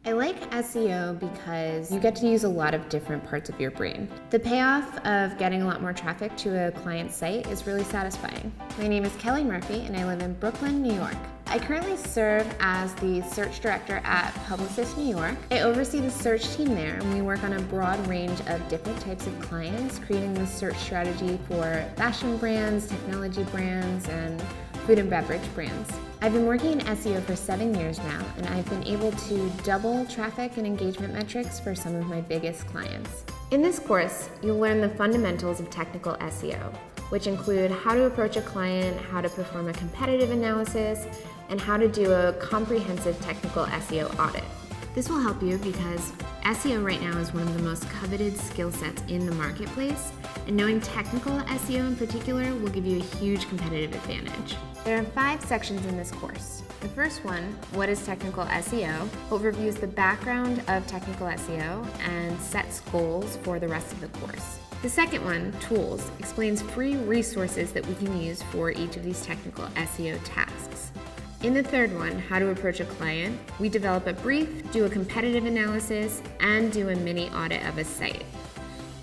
I like SEO because you get to use a lot of different parts of your brain. The payoff of getting a lot more traffic to a client's site is really satisfying. My name is Kelly Murphy and I live in Brooklyn, New York. I currently serve as the search director at Publicis New York. I oversee the search team there and we work on a broad range of different types of clients, creating the search strategy for fashion brands, technology brands, and food and beverage brands. I've been working in SEO for 7 years now, and I've been able to double traffic and engagement metrics for some of my biggest clients. In this course, you'll learn the fundamentals of technical SEO, which include how to approach a client, how to perform a competitive analysis, and how to do a comprehensive technical SEO audit. This will help you because SEO right now is one of the most coveted skill sets in the marketplace, and knowing technical SEO in particular will give you a huge competitive advantage. There are 5 sections in this course. The first one, what is technical SEO, overviews the background of technical SEO and sets goals for the rest of the course. The second one, tools, explains free resources that we can use for each of these technical SEO tasks. In the third one, how to approach a client, we develop a brief, do a competitive analysis, and do a mini audit of a site.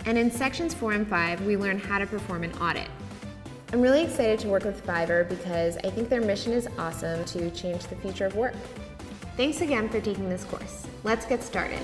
And in sections 4 and 5, we learn how to perform an audit. I'm really excited to work with Fiverr because I think their mission is awesome to change the future of work. Thanks again for taking this course. Let's get started.